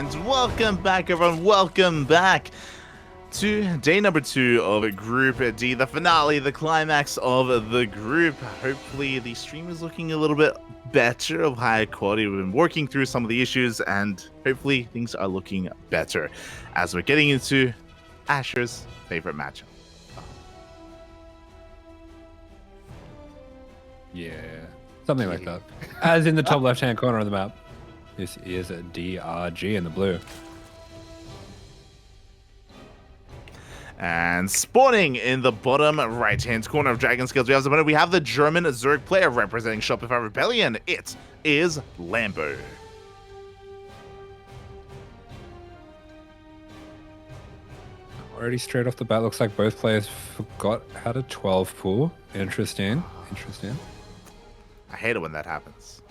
And welcome back, everyone. Welcome back to day number 2 of Group D, the finale, the climax of the group. Hopefully, the stream is looking a little bit better, of higher quality. We've been working through some of the issues, and hopefully, things are looking better as we're getting into Asher's favorite matchup. Yeah, something like that. As in the top left-hand corner of the map. This is a DRG in the blue. And spawning in the bottom right-hand corner of Dragon Scales, we have the German Zerg player representing Shopify Rebellion. It is Lambo. Already straight off the bat, looks like both players forgot how to 12 pool. Interesting. I hate it when that happens.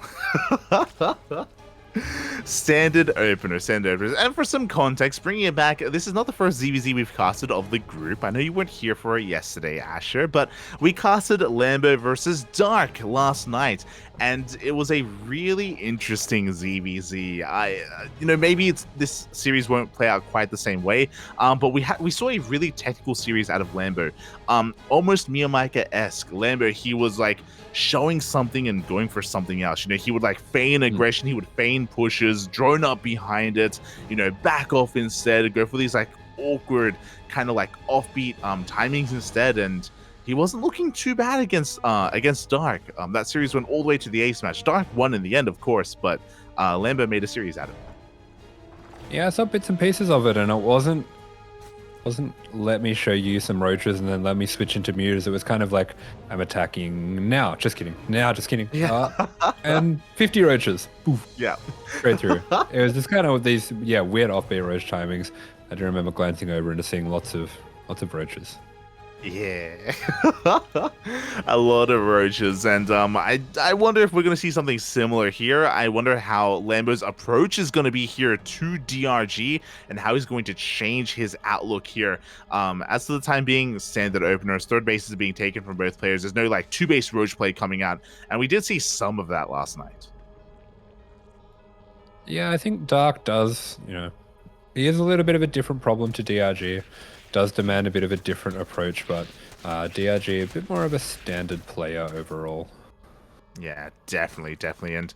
Standard openers. And for some context, bringing it back, this is not the first ZvZ we've casted of the group. I know you weren't here for it yesterday, Asher, but we casted Lambo versus Dark last night, and it was a really interesting ZvZ. Maybe this series won't play out quite the same way, but we saw a really technical series out of Lambo. Almost Miyamika-esque. Lambo, he was like showing something and going for something else. He would like feign aggression, he would feign pushes, drone up behind it, back off instead, go for these like awkward kind of like offbeat timings instead, and he wasn't looking too bad against Dark. That series went all the way to the ace match. Dark won in the end, of course, but Lambo made a series out of it. Yeah, I saw bits and pieces of it, and it wasn't let me show you some roaches and then let me switch into mutas. It was kind of like, I'm attacking now, just kidding, Yeah. and 50 roaches. Poof. Yeah. Straight through. It was just kind of these weird offbeat roach timings. I do remember glancing over and seeing lots of roaches. Yeah. A lot of roaches, and I wonder if we're going to see something similar here. I wonder how Lambo's approach is going to be here to DRG and how he's going to change his outlook here. As to the time being, standard openers, third base is being taken from both players. There's no like two-base roach play coming out, and we did see some of that last night. Yeah, I think Dark does, he is a little bit of a different problem to DRG. Does demand a bit of a different approach, but DRG a bit more of a standard player overall. Yeah, definitely. And,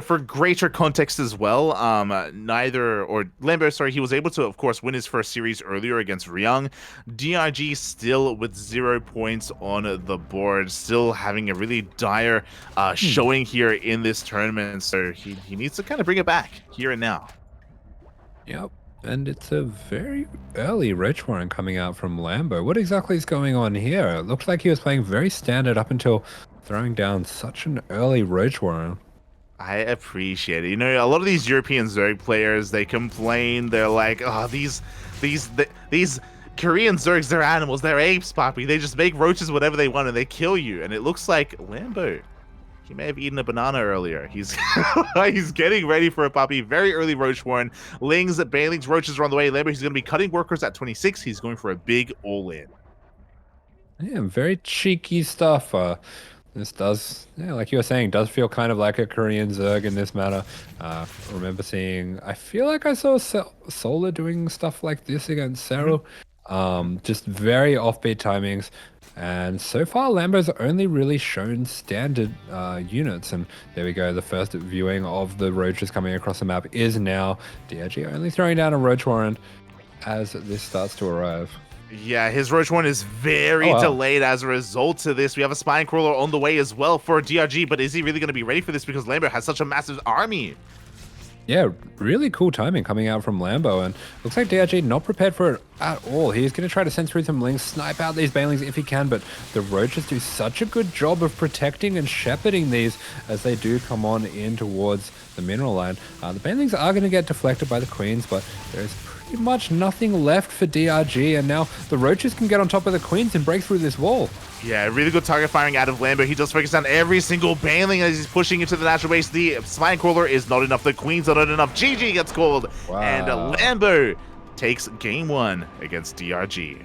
for greater context as well, Lambo, he was able to, of course, win his first series earlier against Ryung. DRG still with 0 points on the board, still having a really dire showing here in this tournament, so he needs to kind of bring it back here and now. Yep. And it's a very early roach warren coming out from Lambo. What exactly is going on here? It looked like he was playing very standard up until throwing down such an early roach warren. I appreciate it. A lot of these European Zerg players, they complain. They're like, oh, these Korean Zergs, they're animals. They're apes, Poppy. They just make roaches whatever they want and they kill you. And it looks like Lambo, he may have eaten a banana earlier. He's he's getting ready for a puppy. Very early roach warren. Banelings, roaches are on the way. Lambo, he's going to be cutting workers at 26. He's going for a big all-in. Yeah, very cheeky stuff. This does, like you were saying, does feel kind of like a Korean Zerg in this manner. I remember seeing, I feel like I saw Solar doing stuff like this against Cero. Just very offbeat timings. And so far, Lambo's only really shown standard units. And there we go. The first viewing of the roaches coming across the map is now DRG only throwing down a roach warren as this starts to arrive. Yeah, his roach warren is very delayed as a result of this. We have a spine crawler on the way as well for DRG, but is he really going to be ready for this because Lambo has such a massive army? Yeah, really cool timing coming out from Lambo, and looks like DRG not prepared for it at all. He's going to try to send through some links, snipe out these banelings if he can, but the roaches do such a good job of protecting and shepherding these as they do come on in towards the mineral line. The banelings are going to get deflected by the queens, but there's pretty much nothing left for DRG, and now the roaches can get on top of the queens and break through this wall. Yeah, really good target firing out of Lambo. He does focus on every single baneling as he's pushing into the natural base. The spine crawler is not enough. The queens are not enough. GG gets called. Wow. And Lambo takes game 1 against DRG.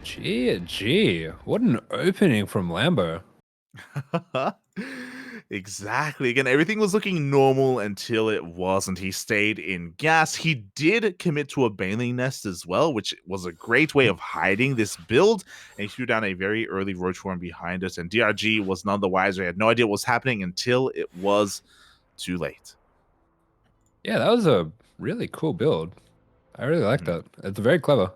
GG. What an opening from Lambo. Exactly. Again, everything was looking normal until it wasn't. He stayed in gas. He did commit to a baneling nest as well, which was a great way of hiding this build. And he threw down a very early roach worm behind us. And DRG was none the wiser. He had no idea what was happening until it was too late. Yeah, that was a really cool build. I really like that. It's very clever.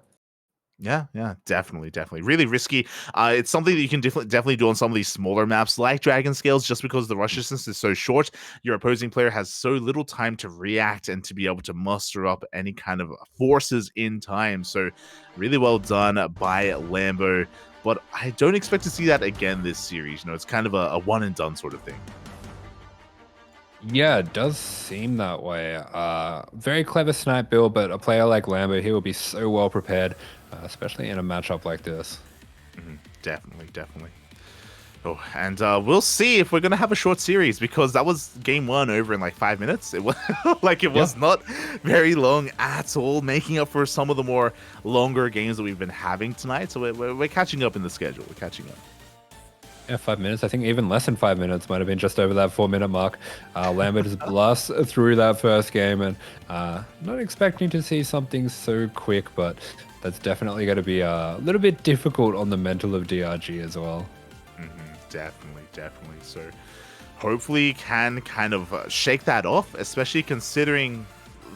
Yeah, definitely. Really risky. It's something that you can definitely do on some of these smaller maps like Dragon Scales, just because the rush distance is so short. Your opposing player has so little time to react and to be able to muster up any kind of forces in time. So, really well done by Lambo. But I don't expect to see that again this series. It's kind of a one and done sort of thing. Yeah, it does seem that way. Very clever snipe build, but a player like Lambo, he will be so well prepared, especially in a matchup like this. Definitely. Oh, and we'll see if we're gonna have a short series, because that was game one over in like 5 minutes. It was it was not very long at all, making up for some of the more longer games that we've been having tonight. So we're catching up in the schedule. We're catching up. Yeah, 5 minutes. I think even less than 5 minutes might have been just over that 4-minute mark. Lambert just blasts through that first game, and not expecting to see something so quick, but that's definitely going to be a little bit difficult on the mental of DRG as well. Definitely. So hopefully can kind of shake that off, especially considering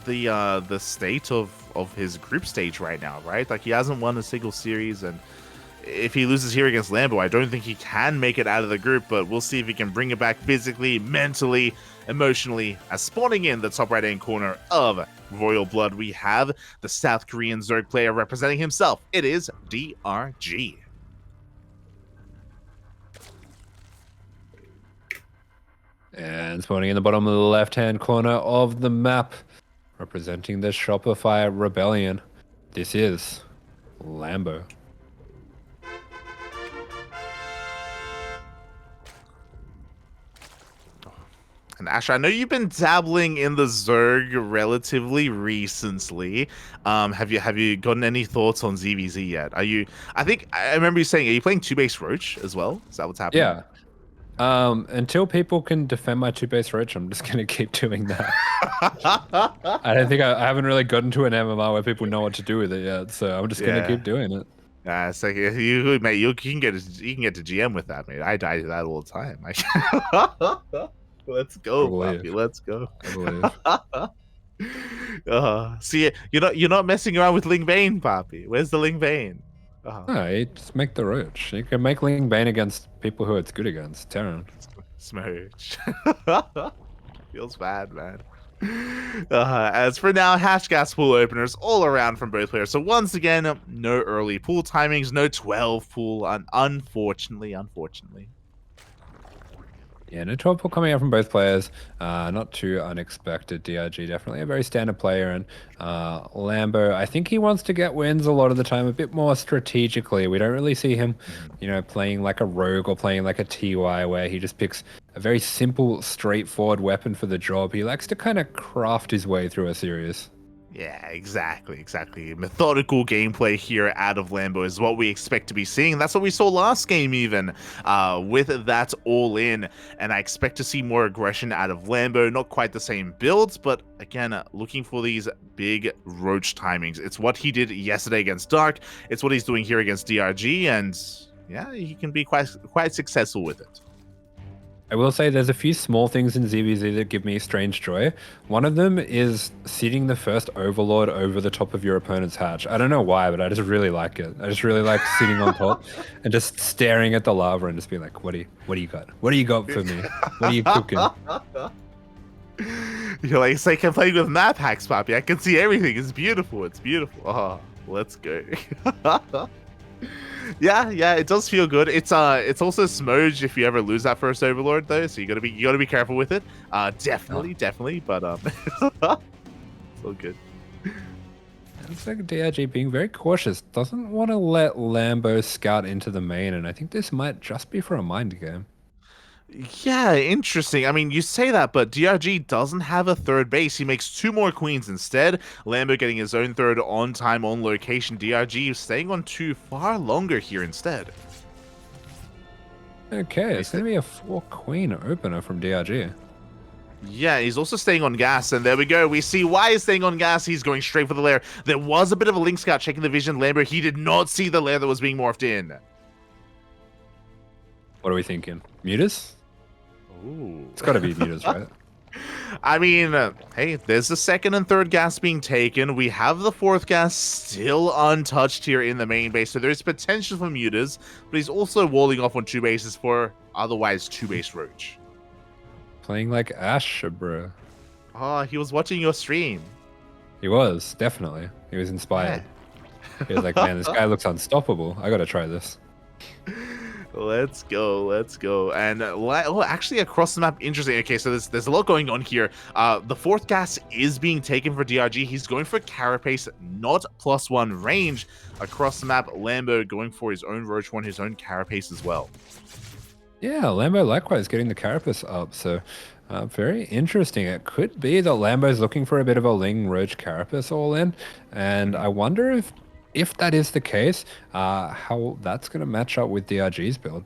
the state of his group stage right now, right? Like, he hasn't won a single series, and if he loses here against Lambo, I don't think he can make it out of the group, but we'll see if he can bring it back physically, mentally, emotionally. As spawning in the top right-hand corner of Royal Blood, we have the South Korean Zerg player representing himself. It is DRG. And spawning in the bottom of the left-hand corner of the map, representing the Shopify Rebellion, this is Lambo. And Asher, I know you've been dabbling in the Zerg relatively recently. Have you gotten any thoughts on ZvZ yet? I think I remember you saying, are you playing 2-base Roach as well? Is that what's happening? Yeah. Until people can defend my 2-base Roach, I'm just gonna keep doing that. I don't think I haven't really gotten to an MMR where people know what to do with it yet, so I'm just gonna keep doing it. It's like, mate, you can get to GM with that, mate. I die to that all the time. Let's go, Poppy. Let's go. I believe. See, you're not messing around with Ling Bane, Poppy. Where's the Ling Bane? No, you just make the Roach. You can make Ling Bane against people who it's good against. Terran. Smooch. Feels bad, man. As for now, hash gas pool openers all around from both players. So once again, no early pool timings, no 12 pool, unfortunately. Yeah, no 12 pool coming out from both players. Not too unexpected. DRG definitely a very standard player, and Lambo, I think he wants to get wins a lot of the time, a bit more strategically. We don't really see him, playing like a rogue or playing like a TY where he just picks a very simple, straightforward weapon for the job. He likes to kind of craft his way through a series. Yeah, exactly. Methodical gameplay here out of Lambo is what we expect to be seeing. That's what we saw last game even, with that all in. And I expect to see more aggression out of Lambo. Not quite the same builds, but again, looking for these big Roach timings. It's what he did yesterday against Dark. It's what he's doing here against DRG. And yeah, he can be quite successful with it. I will say there's a few small things in ZvZ that give me strange joy. One of them is seating the first Overlord over the top of your opponent's hatch. I don't know why, but I just really like it. I just really like sitting on top and just staring at the lava and just being like, what do you got? What do you got for me? What are you cooking? You're like, it's like I'm playing with map hacks, Poppy. I can see everything. It's beautiful. Oh, let's go. Yeah, it does feel good. It's also smudge if you ever lose that first Overlord though, so you gotta be careful with it. Definitely, but it's all good. Looks like DRG being very cautious. Doesn't want to let Lambo scout into the main, and I think this might just be for a mind game. Yeah, interesting. I mean, you say that, but DRG doesn't have a third base. He makes 2 more queens instead. Lambo getting his own third on time, on location. DRG staying on 2 far longer here instead. Okay, it's going to be a 4-queen opener from DRG. Yeah, he's also staying on gas, and there we go. We see why he's staying on gas. He's going straight for the lair. There was a bit of a Link Scout checking the vision. Lambo, he did not see the lair that was being morphed in. What are we thinking? Mutas? Ooh. It's got to be mutas, right? I mean, hey, there's the second and third gas being taken. We have the fourth gas still untouched here in the main base, so there's potential for mutas, but he's also walling off on 2 bases for otherwise 2-base roach. Playing like AsherBro. Oh, he was watching your stream. He was, definitely. He was inspired. Yeah. He was like, man, this guy looks unstoppable. I got to try this. Let's go, let's go. And oh, actually across the map, interesting. Okay, so there's a lot going on here. The fourth gas is being taken for DRG. He's going for carapace, not +1 range. Across the map, Lambo going for his own roach one, his own carapace as well. Yeah, Lambo likewise getting the carapace up, so very interesting. It could be that Lambo's looking for a bit of a Ling Roach carapace all in, and I wonder if that is the case, how that's going to match up with DRG's build.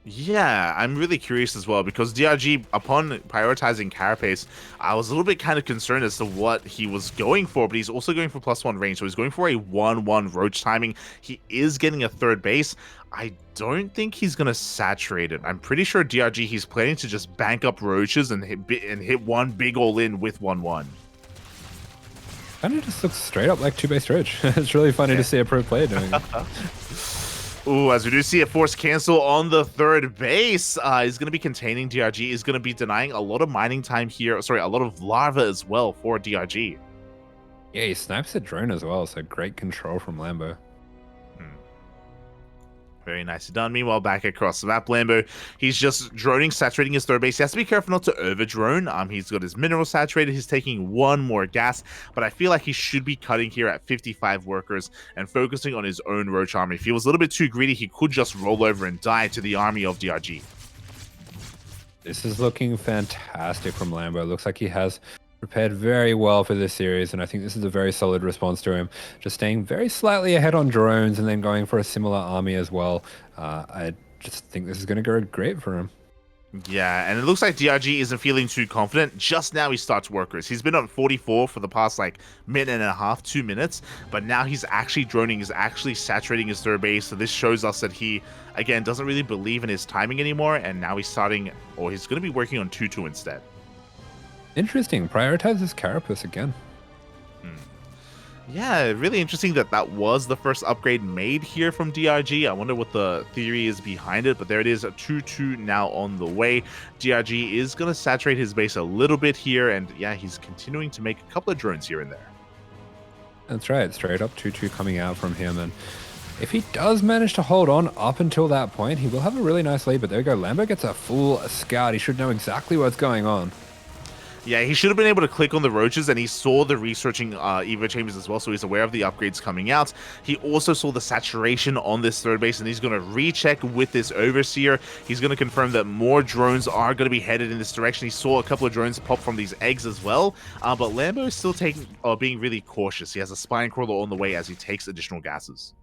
Yeah, I'm really curious as well, because DRG, upon prioritizing carapace, I was a little bit kind of concerned as to what he was going for, but he's also going for +1 range, so he's going for a 1-1 roach timing. He is getting a third base. I don't think he's going to saturate it. I'm pretty sure DRG, he's planning to just bank up roaches and hit one big all-in with 1-1. Kind of just looks straight up like 2-base roach. It's really funny to see a pro player doing it. Ooh, as we do see a force cancel on the third base, is going to be containing DRG, is going to be denying a lot of mining time here. Sorry, a lot of lava as well for DRG. Yeah, he snipes the drone as well, so great control from Lambo. Very nicely done. Meanwhile, back across the map, Lambo, he's just droning, saturating his third base. He has to be careful not to over-drone. He's got his mineral saturated. He's taking 1 more gas, but I feel like he should be cutting here at 55 workers and focusing on his own roach army. If he was a little bit too greedy, he could just roll over and die to the army of DRG. This is looking fantastic from Lambo. Looks like he has prepared very well for this series, and I think this is a very solid response to him. Just staying very slightly ahead on drones and then going for a similar army as well. I just think this is going to go great for him. Yeah, and it looks like DRG isn't feeling too confident. Just now he starts workers. He's been on 44 for the past like minute and a half, 2 minutes, but now he's actually droning, he's actually saturating his third base. So this shows us that he, again, doesn't really believe in his timing anymore, and now he's starting, or he's going to be working on 2-2 instead. Interesting. Prioritizes carapace again. Yeah, really interesting that that was the first upgrade made here from DRG. I wonder what the theory is behind it, but there it is, a 2-2 now on the way. DRG is going to saturate his base a little bit here, and yeah, he's continuing to make a couple of drones here and there. That's right, straight up 2-2 coming out from him, and if he does manage to hold on up until that point, he will have a really nice lead, but there we go. Lambo gets a full scout. He should know exactly what's going on. Yeah, he should have been able to click on the roaches, and he saw the researching Evo chambers as well, so he's aware of the upgrades coming out. He also saw the saturation on this third base, and he's going to recheck with this overseer. He's going to confirm that more drones are going to be headed in this direction. He saw a couple of drones pop from these eggs as well, but Lambo is still being really cautious. He has a spine crawler on the way as he takes additional gases.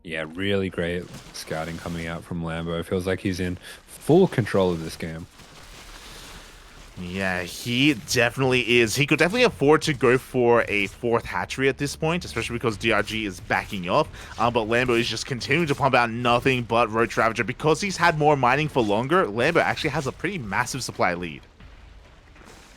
Yeah, really great scouting coming out from Lambo. It feels like he's in full control of this game. Yeah, he definitely is. He could definitely afford to go for a 4th hatchery at this point, especially because DRG is backing off. But Lambo is just continuing to pump out nothing but Roach Ravager. Because he's had more mining for longer, Lambo actually has a pretty massive supply lead.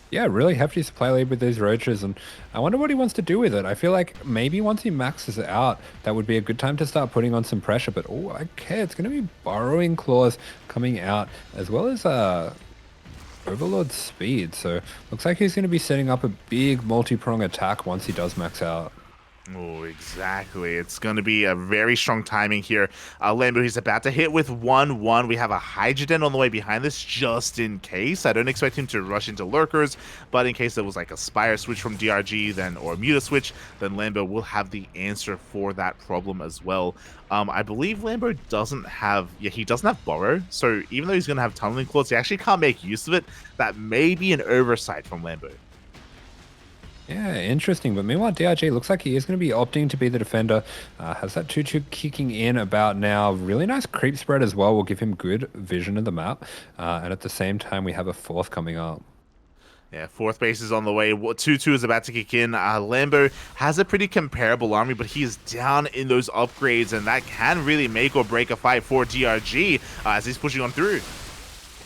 Yeah, really hefty supply lead with these roaches, and I wonder what he wants to do with it. I feel like maybe once he maxes it out, that would be a good time to start putting on some pressure. But oh, okay, it's going to be Burrowing Claws coming out, as well as Overlord Speed, so looks like he's going to be setting up a big multi-prong attack once he does max out. Oh, exactly. It's going to be a very strong timing here. Lambo, he's about to hit with 1-1. We have a Hydroden on the way behind this just in case. I don't expect him to rush into lurkers, but in case there was like a Spire switch from DRG or a Muta switch, then Lambo will have the answer for that problem as well. I believe Lambo doesn't have, he doesn't have Burrow, so even though he's going to have Tunneling Claws, he actually can't make use of it. That may be an oversight from Lambo. Yeah, interesting. But meanwhile, DRG looks like he is going to be opting to be the defender. Has that 2-2 kicking in about now. Really nice creep spread as well. Will give him good vision of the map. And at the same time, we have a fourth coming up. Yeah, fourth base is on the way. 2-2 is about to kick in. Lambo has a pretty comparable army, but he is down in those upgrades, and that can really make or break a fight for DRG as he's pushing on through.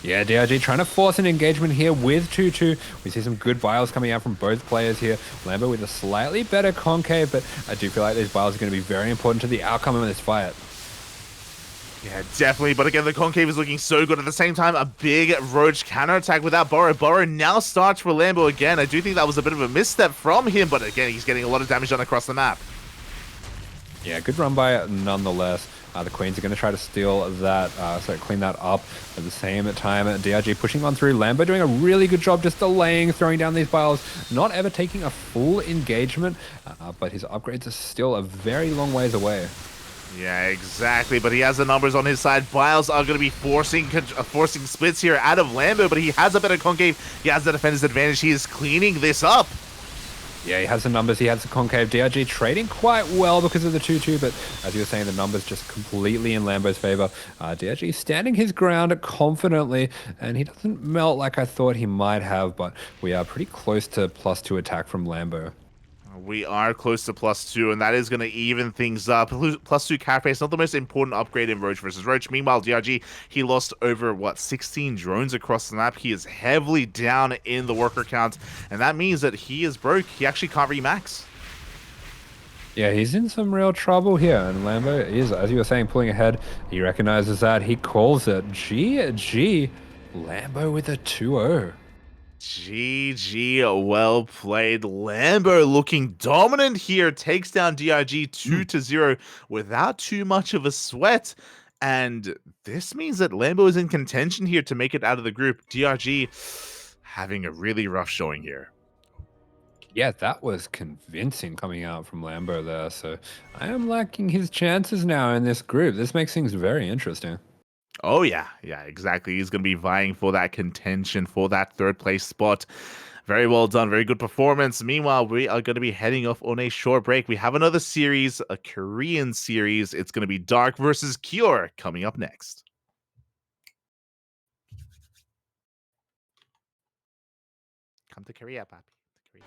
Yeah, DRG trying to force an engagement here with 2-2. We see some good bios coming out from both players here. Lambo with a slightly better concave, but I do feel like these bios are going to be very important to the outcome of this fight. Yeah, definitely. But again, the concave is looking so good. At the same time, a big Roach counterattack without Burrow. Burrow now starts for Lambo again. I do think that was a bit of a misstep from him, but again, he's getting a lot of damage done across the map. Yeah, good run by nonetheless. The Queens are going to try to steal that, clean that up at the same time. DRG pushing on through. Lambo doing a really good job just delaying, throwing down these biles, not ever taking a full engagement, but his upgrades are still a very long ways away. Yeah, exactly. But he has the numbers on his side. Biles are going to be forcing splits here out of Lambo, but he has a better concave. He has the defender's advantage. He is cleaning this up. Yeah, he has the numbers, he has the concave. DRG trading quite well because of the 2-2, but as you were saying, the numbers just completely in Lambo's favor. DRG standing his ground confidently, and he doesn't melt like I thought he might have, but we are pretty close to +2 attack from Lambo. We are close to +2, and that is going to even things up. +2 carapace, not the most important upgrade in Roach versus Roach. Meanwhile, DRG, he lost over, 16 drones across the map. He is heavily down in the worker count, and that means that he is broke. He actually can't remax. Yeah, he's in some real trouble here, and Lambo is, as you were saying, pulling ahead. He recognizes that. He calls it GG. Lambo with a 2-0. GG, well played. Lambo looking dominant here, takes down DRG 2-0 without too much of a sweat. And this means that Lambo is in contention here to make it out of the group. DRG having a really rough showing here. Yeah, that was convincing coming out from Lambo there. So I am liking his chances now in this group. This makes things very interesting. Oh, yeah. Yeah, exactly. He's going to be vying for that contention, for that third place spot. Very well done. Very good performance. Meanwhile, we are going to be heading off on a short break. We have another series, a Korean series. It's going to be Dark versus Cure coming up next. Come to Korea, papi.